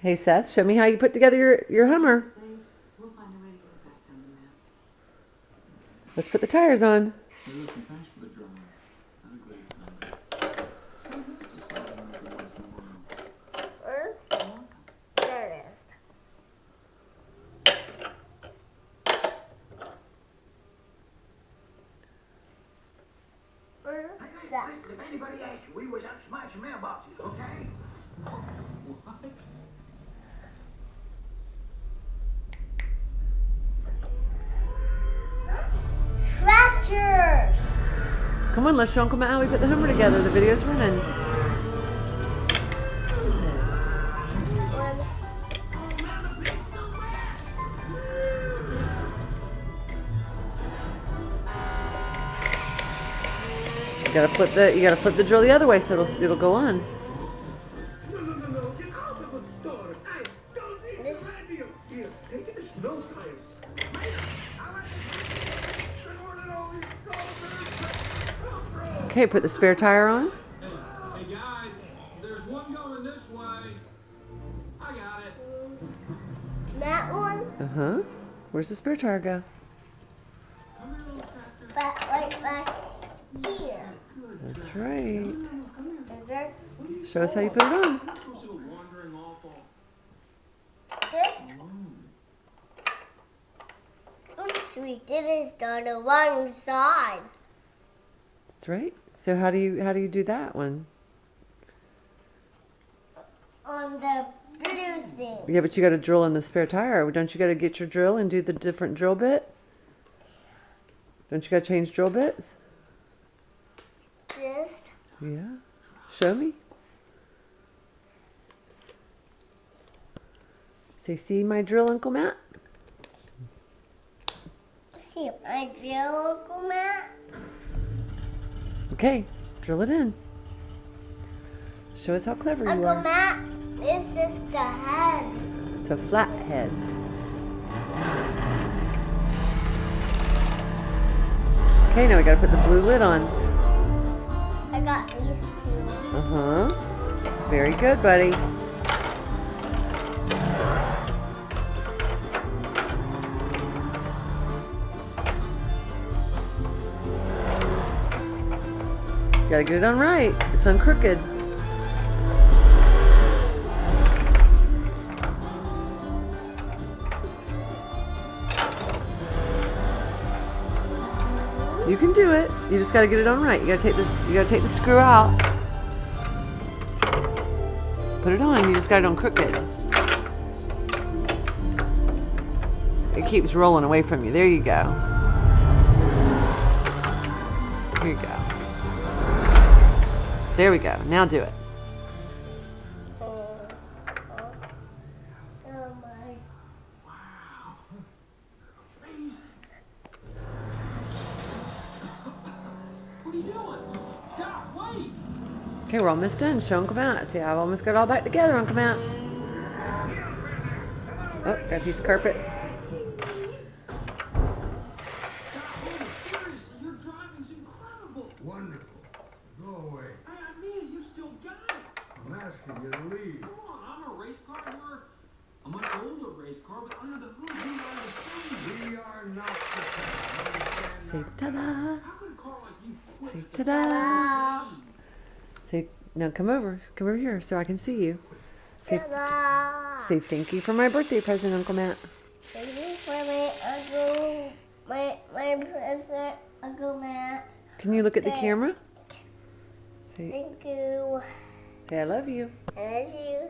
Hey Seth, show me how you put together your Hummer. Let's put the tires on. Hey, listen, thanks for the drum. There it is. Listen, if anybody asks you, we was out smashing mailboxes, okay? What? Fractures! Come on, let's show Uncle Matt how we put the Hummer together. The video's running. You gotta flip the drill the other way so it'll go on. No. Get out of the store. Hey, don't eat the radio. Here, take it to snow tires. Okay, put the spare tire on. Hey guys, there's one going this way. I got it. That one? Uh-huh. Where's the spare tire go? Come here, little tractor. Right back here. That's right. Is there Show us how you put it on. You're supposed to go wandering off all. this? Oops, we did it on the wrong side. That's right. So how do you do that one? On the blue thing. Yeah, but you got to drill in the spare tire. Don't you got to get your drill and do the different drill bit? Don't you got to change drill bits? This. Yeah. Show me. Say, see my drill, Uncle Matt? See my drill, Uncle Matt? Okay, drill it in. Show us how clever you Uncle are. Matt, this is the head. It's a flat head. Okay, now we gotta put the blue lid on. I got these two. Uh-huh. Very good, buddy. You gotta get it on right. It's on crooked. You can do it. You just gotta get it on right. You gotta take the screw out. Put it on. You just got it on crooked. It keeps rolling away from you. There you go. Here you go. There we go. Now do it. Oh my. Wow. Amazing. What are you doing? Doc, wait. Okay, we're almost done. Show Uncle Matt. See, I've almost got it all back together, Uncle Matt. Oh, got a piece of carpet. Seriously, your driving's incredible. Wonderful. Go away. I mean it, you still got it. I'm asking you to leave. Come on, I'm a race car. You're a much older race car, but under the hood, we are the same. We are not the same. Say ta-da. How could a car like you quit? Say at the ta-da. same? Say, now come over. Come over here so I can see you. Say, Ta-da! say thank you for my birthday present, Uncle Matt. Thank you for my uncle, my present, Uncle Matt. Can you look at the Okay. camera? Say, Thank you. say I love you. I love you.